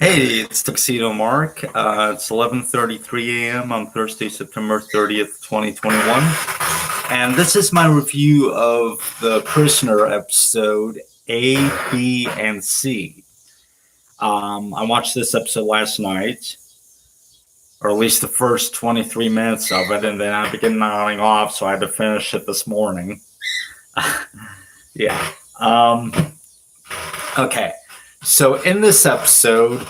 Hey, it's Tuxedo Mark. It's 11:33 a.m. on Thursday, September 30th, 2021. And this is my review of the Prisoner episode A, B, and C. I watched this episode last night, or at least the first 23 minutes of it, and then I began nodding off, so I had to finish it this morning. Yeah. Okay. So in this episode,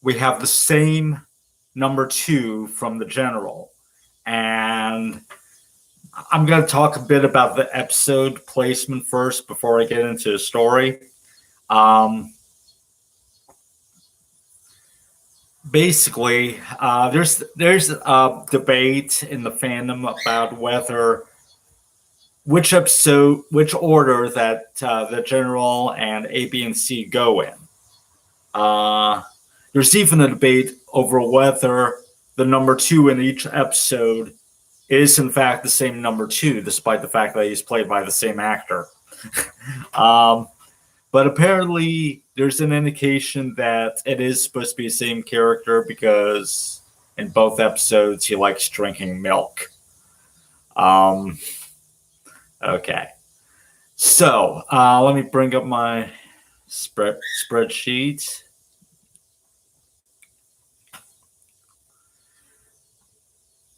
we have the same number 2 from the general. And I'm going to talk a bit about the episode placement first before I get into the story. Basically, there's a debate in the fandom about which order that the general and A, B, and C go in. There's even a debate over whether the number 2 in each episode is in fact the same number 2, despite the fact that he's played by the same actor. But apparently there's an indication that it is supposed to be the same character because in both episodes he likes drinking milk. Okay. So let me bring up my spreadsheet.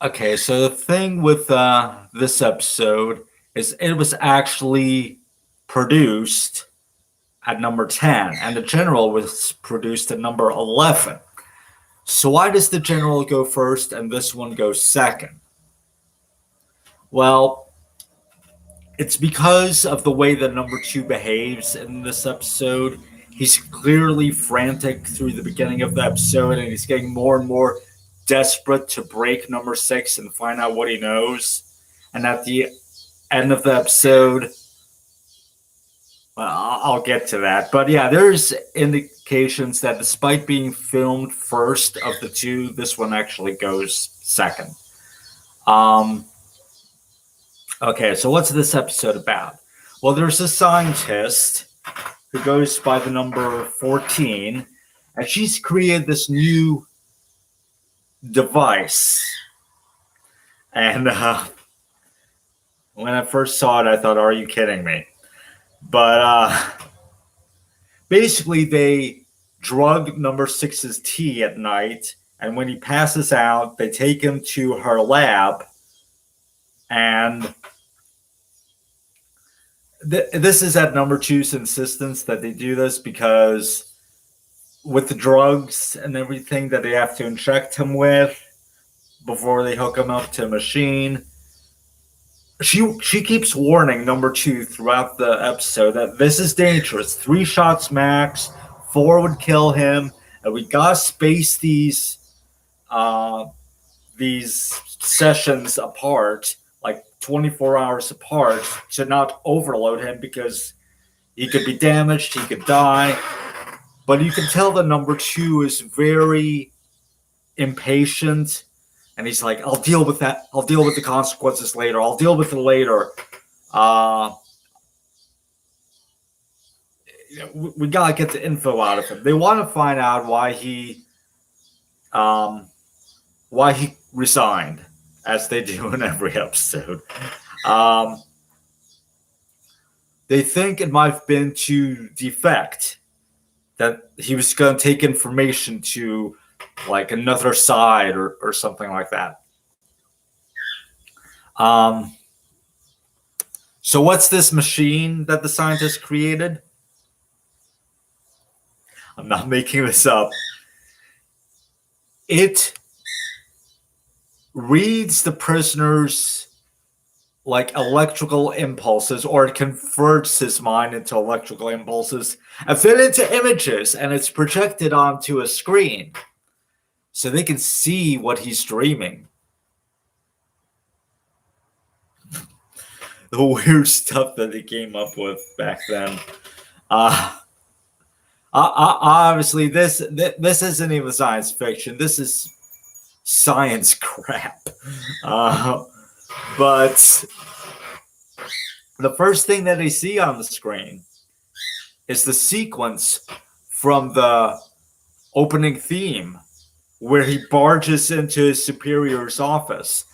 Okay, so the thing with this episode is it was actually produced at number 10, and the general was produced at number 11. So why does the general go first and this one goes second? Well, it's because of the way that number 2 behaves in this episode. He's clearly frantic through the beginning of the episode, and he's getting more and more desperate to break number 6 and find out what he knows. And at the end of the episode, well, I'll get to that. But yeah, there's indications that despite being filmed first of the 2, this one actually goes second. Okay, so what's this episode about? Well, there's a scientist who goes by the number 14, and she's created this new device. And when I first saw it, I thought, are you kidding me? But basically, they drug number 6's tea at night, and when he passes out, they take him to her lab, and this is at number 2's insistence that they do this because with the drugs and everything that they have to inject him with before they hook him up to a machine, she keeps warning number 2 throughout the episode that this is dangerous. 3 shots max, 4 would kill him, and we gotta space these sessions apart, like 24 hours apart, to not overload him because he could be damaged, he could die. But you can tell the number 2 is very impatient, and he's like, I'll deal with that. I'll deal with the consequences later. I'll deal with it later. We gotta get the info out of him. They want to find out why he resigned, as they do in every episode. They think it might have been to defect, that he was going to take information to like another side or something like that. So what's this machine that the scientist created? I'm not making this up. It reads the prisoner's like electrical impulses, or it converts his mind into electrical impulses and then into images, and it's projected onto a screen so they can see what he's dreaming. The weird stuff that they came up with back then. Obviously, this isn't even science fiction. This is science crap. But the first thing that they see on the screen is the sequence from the opening theme, where he barges into his superior's office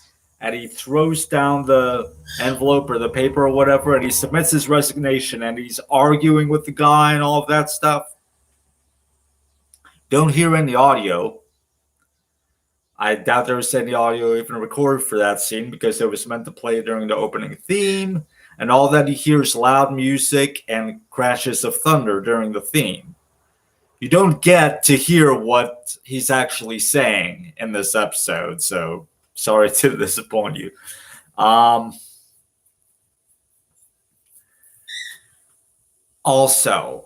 and he throws down the envelope or the paper or whatever, and he submits his resignation, and he's arguing with the guy and all of that stuff. Don't hear any audio. I doubt there was any audio even recorded for that scene because it was meant to play during the opening theme, and all that he hears loud music and crashes of thunder during the theme. You don't get to hear what he's actually saying in this episode, so sorry to disappoint you. Also,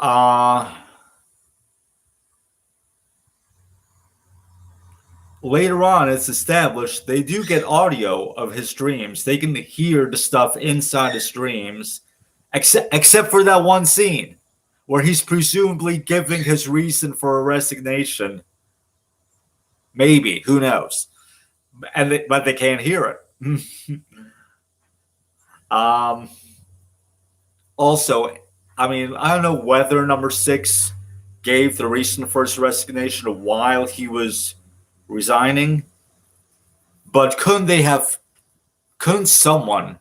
later on, it's established they do get audio of his dreams. They can hear the stuff inside his dreams, except for that one scene where he's presumably giving his reason for a resignation. Maybe, who knows? But they can't hear it. Also, I mean, I don't know whether number 6 gave the reason for his resignation while he was resigning, but couldn't someone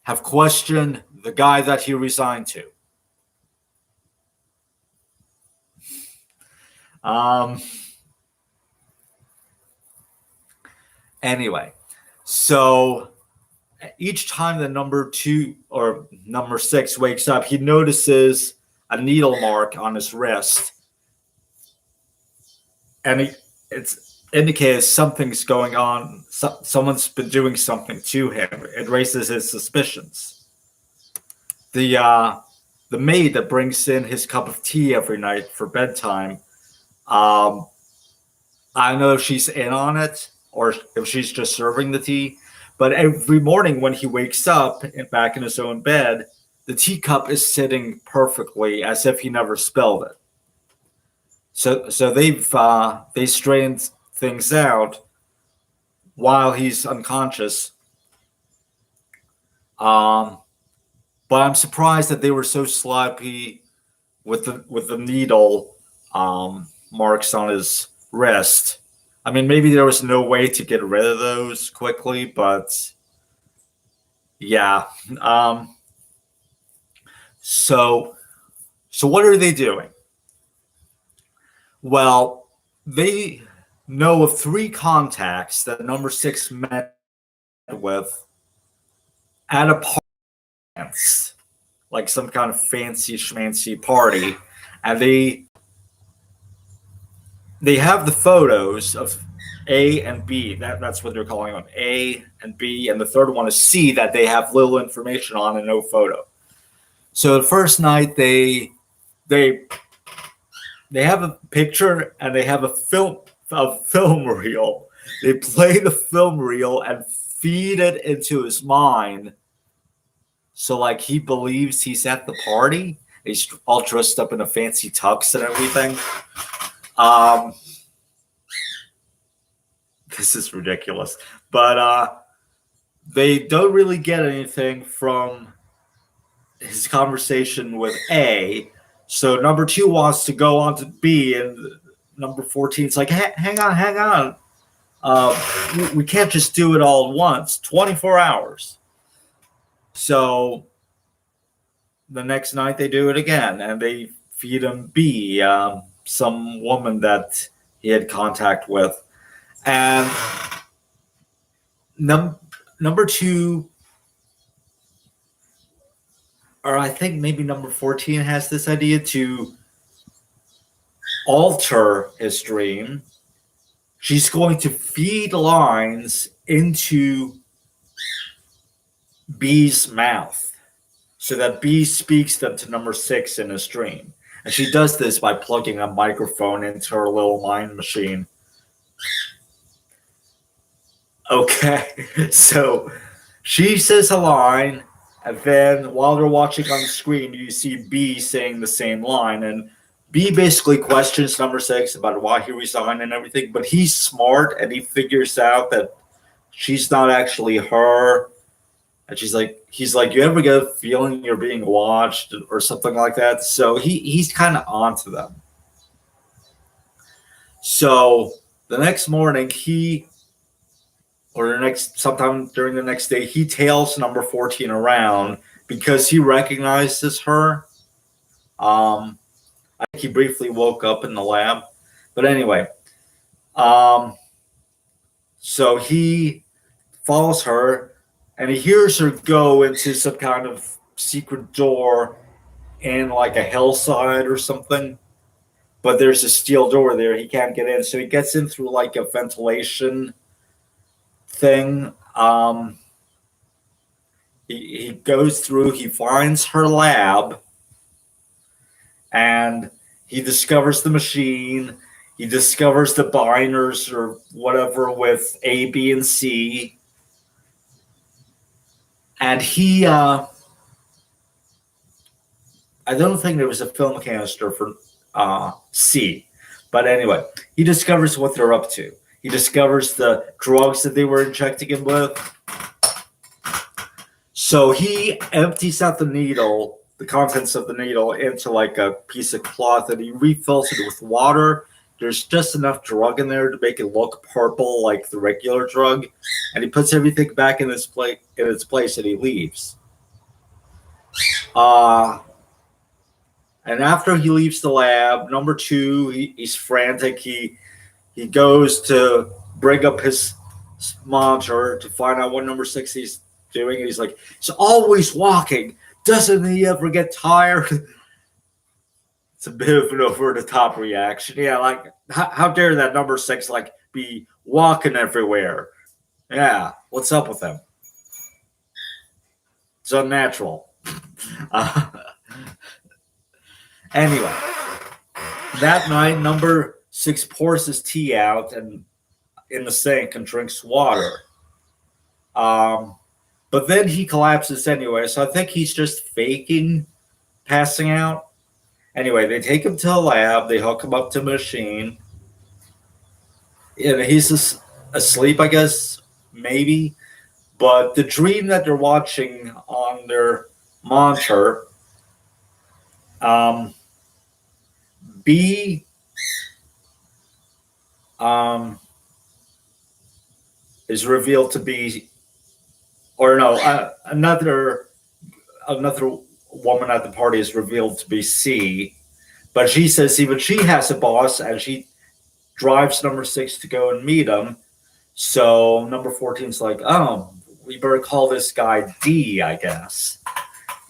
have questioned the guy that he resigned to? Anyway, so each time the number 2 or number 6 wakes up, he notices a needle mark on his wrist, and it's indicates something's going on. Someone's been doing something to him. It raises his suspicions. The maid that brings in his cup of tea every night for bedtime, I don't know if she's in on it or if she's just serving the tea, but every morning when he wakes up and back in his own bed, the teacup is sitting perfectly as if he never spilled it. So they straightened things out while he's unconscious. But I'm surprised that they were so sloppy with the needle marks on his wrist. I mean, maybe there was no way to get rid of those quickly, but yeah. So what are they doing? Well, they know of 3 contacts that number 6 met with at a party, like some kind of fancy schmancy party, and they have the photos of A and B. That's what they're calling them, A and B, and the third one is C that they have little information on and no photo. So the first night they have a picture and they have a film reel. They play the film reel and feed it into his mind. So like he believes he's at the party. He's all dressed up in a fancy tux and everything. This is ridiculous. But they don't really get anything from his conversation with A. So number 2 wants to go on to B, and number 14 is like, hang on. We can't just do it all at once. 24 hours. So the next night they do it again, and they feed him B, some woman that he had contact with. And number 2, or I think maybe number 14 has this idea to alter his dream. She's going to feed lines into B's mouth so that B speaks them to number 6 in his dream. And she does this by plugging a microphone into her little mind machine. Okay, so she says a line, and then while they're watching on the screen, you see B saying the same line, and B basically questions number 6 about why he resigned and everything, but he's smart and he figures out that she's not actually her. And he's like, you ever get a feeling you're being watched or something like that? So he's kind of onto them. So the next morning, sometime during the next day, he tails number 14 around because he recognizes her. I think he briefly woke up in the lab. But anyway, so he follows her and he hears her go into some kind of secret door in like a hillside or something. But there's a steel door there. He can't get in. So he gets in through like a ventilation thing. He goes through, he finds her lab, and he discovers the machine. He discovers the binders or whatever with A, B, and C. And I don't think there was a film canister for C. But anyway, he discovers what they're up to. He discovers the drugs that they were injecting him with. So he empties out the needle, the contents of the needle, into like a piece of cloth, and he refills it with water. There's just enough drug in there to make it look purple like the regular drug, and he puts everything back in its place, and he leaves. And after he leaves the lab, number 2, he's frantic. He goes to bring up his monitor to find out what number 6 he's doing, and he's like, he's always walking. Doesn't he ever get tired? It's a bit of an over-the-top reaction. Yeah, like, how dare that number 6, like, be walking everywhere? Yeah, what's up with him? It's unnatural. Anyway, that night, number 6 pours his tea out and in the sink and drinks water. But then he collapses anyway, so I think he's just faking passing out. Anyway, they take him to a lab. They hook him up to a machine. And he's asleep, I guess, maybe. But the dream that they're watching on their monitor, B, is revealed to be, or no, another woman at the party is revealed to be C, but she says even she has a boss, and she drives number 6 to go and meet him. So number 14's like, oh, we better call this guy D, I guess.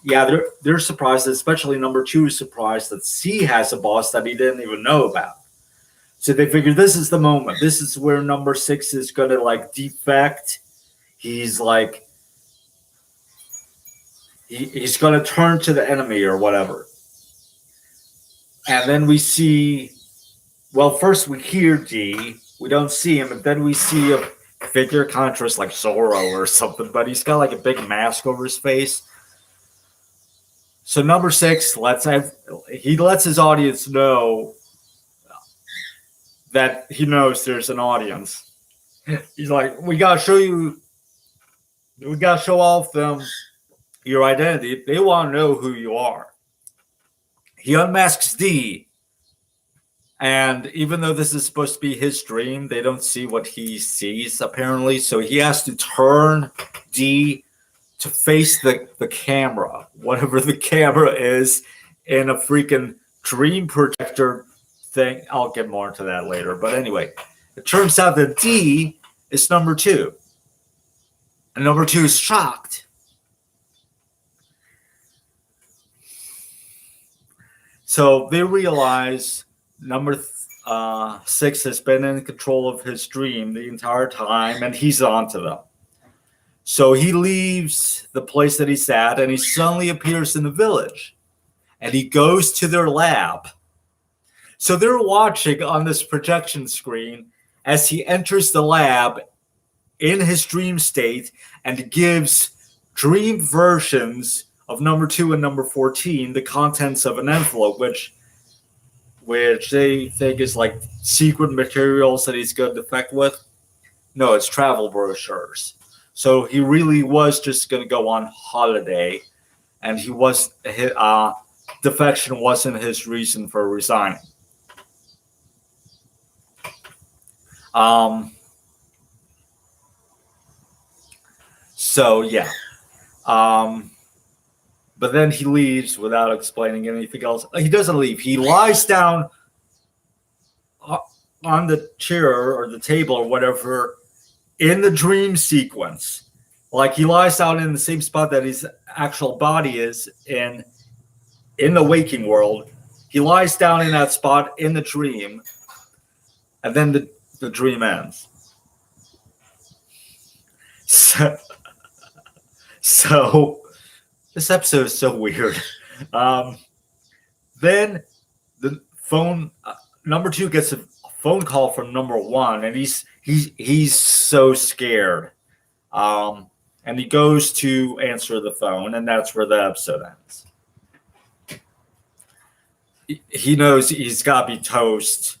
Yeah, they're surprised, especially number 2 is surprised that C has a boss that he didn't even know about. So they figure this is the moment. This is where number 6 is going to like defect. He's like, he's going to turn to the enemy or whatever. And then we see, well, first we hear D. We don't see him, and then we see a figure kind of dressed like Zorro or something, but he's got like a big mask over his face. So number 6 lets his audience know that he knows there's an audience. He's like, we gotta show all of them your identity. They want to know who you are. He unmasks D, and even though this is supposed to be his dream, they don't see what he sees apparently. So he has to turn D to face the camera, whatever the camera is, in a freaking dream projector thing. I'll get more into that later. But anyway, it turns out that D is number 2. And number 2 is shocked. So they realize number 6 has been in control of his dream the entire time, and he's onto them. So he leaves the place that he's at, and he suddenly appears in the village. And he goes to their lab. So they're watching on this projection screen as he enters the lab in his dream state and gives dream versions of number 2 and number 14 the contents of an envelope, which they think is like secret materials that he's going to defect with. No, it's travel brochures. So he really was just going to go on holiday, and defection wasn't his reason for resigning. Um, so yeah. But then he leaves without explaining anything else. He doesn't leave. He lies down on the chair or the table or whatever in the dream sequence. Like he lies down in the same spot that his actual body is in the waking world. He lies down in that spot in the dream, and then the dream ends. So this episode is so weird. Then the phone number 2 gets a phone call from number 1, and he's so scared. And he goes to answer the phone, and that's where the episode ends. He knows he's got to be toast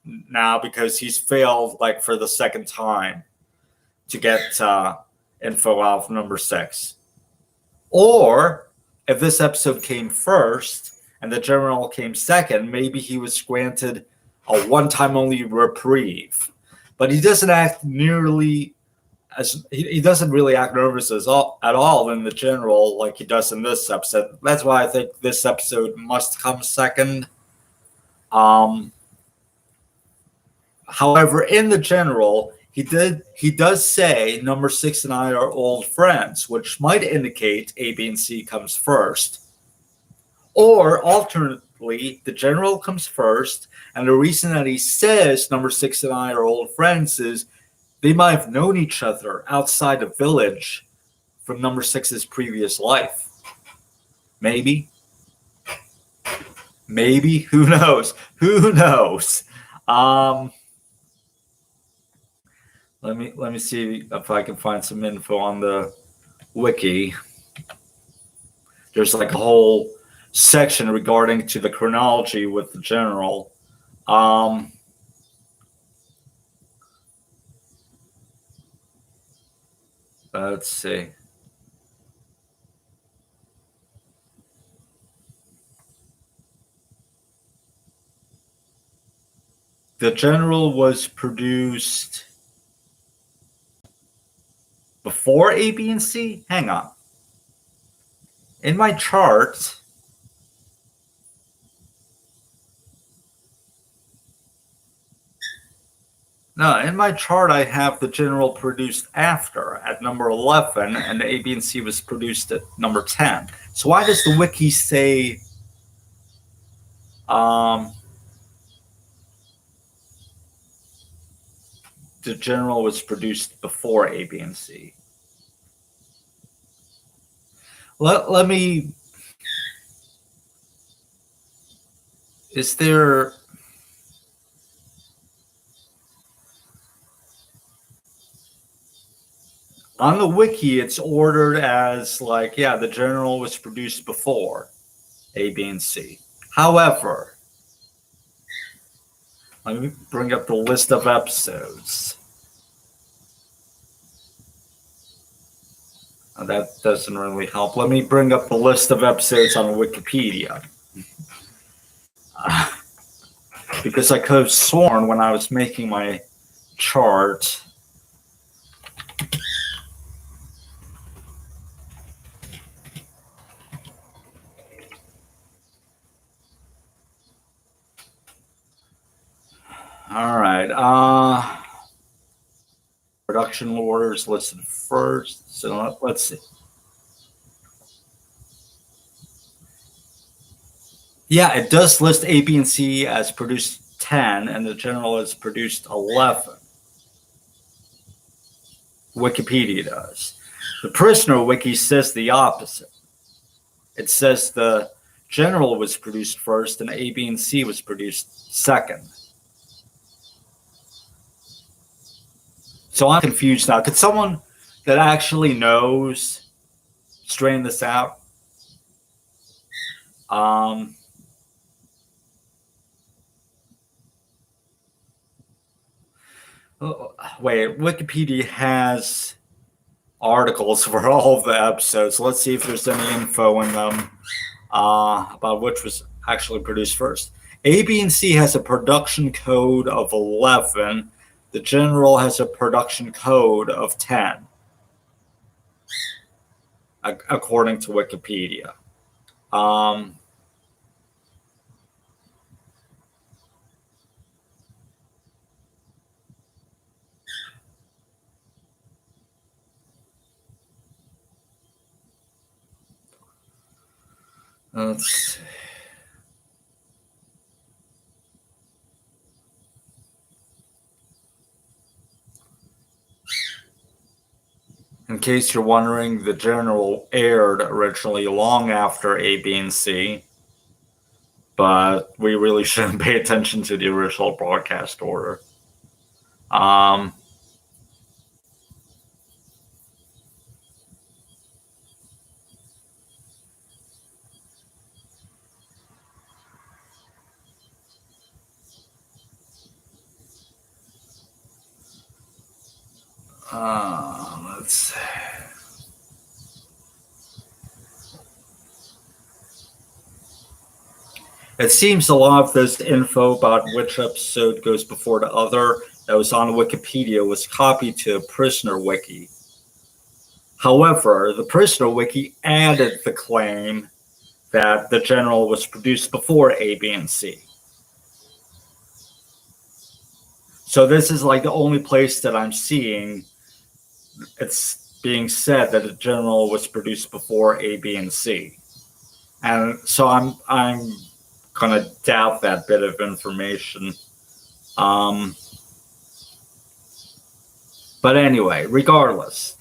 now because he's failed like for the second time to get info out of number 6. Or if this episode came first and the general came second, maybe he was granted a one-time only reprieve. But he doesn't act nearly as he doesn't really act nervous at all in the general like he does in this episode. That's why I think this episode must come second. However, in the general, he does say number 6 and I are old friends, which might indicate A, B, and C comes first. Or alternately, the general comes first, and the reason that he says number 6 and I are old friends is they might have known each other outside the village from number 6's previous life. Maybe. Who knows? Let me see if I can find some info on the wiki. There's like a whole section regarding to the chronology with the general. Let's see. The general was produced before A, B, and C? Hang on. In my chart, I have the general produced after at number 11, and the A, B, and C was produced at number 10. So why does the wiki say the general was produced before A, B, and C? Let me. Is there? On the wiki, it's ordered as like, yeah, the general was produced before A, B, and C. However, let me bring up the list of episodes. That doesn't really help. Let me bring up the list of episodes on Wikipedia. Because I could have sworn when I was making my chart. All right. Production orders listed first. So let's see. Yeah, it does list A, B, and C as produced 10, and the general is produced 11. Wikipedia does. The Prisoner Wiki says the opposite. It says the general was produced first, and A, B, and C was produced second. So I'm confused now. Could someone that actually knows straighten this out? Wait, Wikipedia has articles for all of the episodes. Let's see if there's any info in them about which was actually produced first. A, B, and C has a production code of 11. the general has a production code of 10, according to Wikipedia. Let's see. In case you're wondering, the General aired originally long after A, B, and C, but we really shouldn't pay attention to the original broadcast order. Let's see. It seems a lot of this info about which episode goes before the other that was on Wikipedia was copied to Prisoner Wiki. However, the Prisoner Wiki added the claim that the General was produced before A, B, and C. So this is like the only place that I'm seeing it's being said that the General was produced before A, B, and C. And so I'm gonna doubt that bit of information. But anyway, regardless,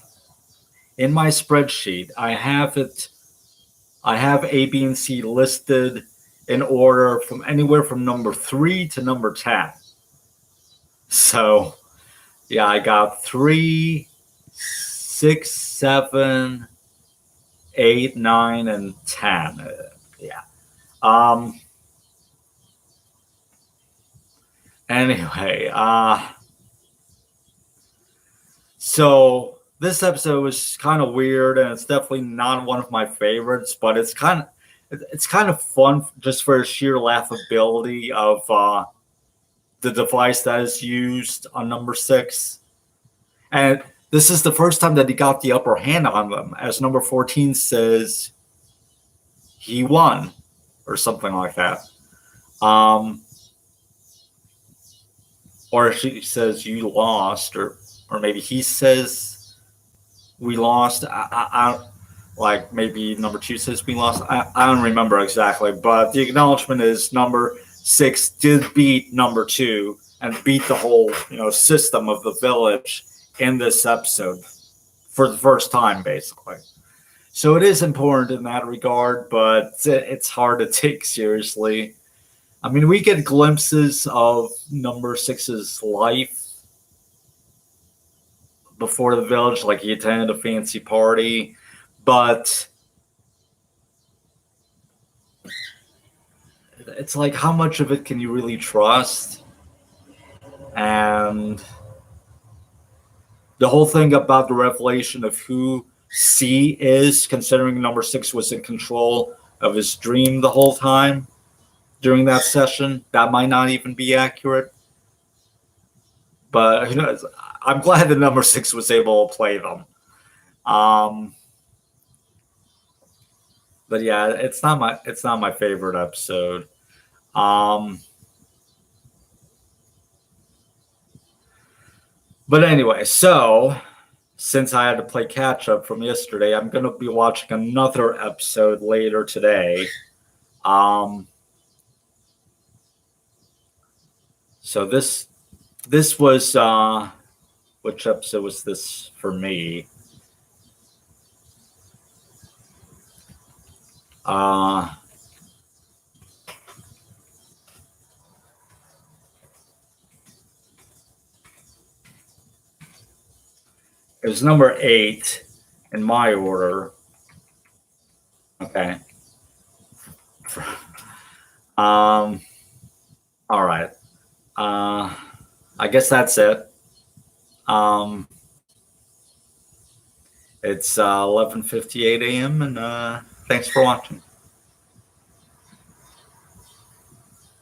in my spreadsheet, I have A, B, and C listed in order from anywhere from number 3 to number 10. So, yeah, I got 3, 6, 7, 8, 9, and 10. Yeah. Anyway, so this episode was kind of weird, and it's definitely not one of my favorites, but it's kind of fun just for the sheer laughability of the device that is used on number 6. And this is the first time that he got the upper hand on them, as number 14 says he won, or something like that. Or she says you lost, or maybe he says we lost. I like maybe number 2 says we lost. I don't remember exactly, but the acknowledgement is number 6 did beat number 2 and beat the whole system of the village in this episode for the first time, basically. So it is important in that regard, but it's hard to take seriously. I mean, we get glimpses of number 6's life before the village, like he attended a fancy party, but it's like, how much of it can you really trust? And the whole thing about the revelation of who C is, considering number 6 was in control of his dream the whole time during that session, that might not even be accurate. But who knows? I'm glad that number 6 was able to play them. But yeah, it's not my favorite episode. But anyway, so since I had to play catch up from yesterday, I'm going to be watching another episode later today. So this was which episode was this for me? It was number 8 in my order. Okay. All right. I guess that's it. It's 11:58 a.m. and thanks for watching.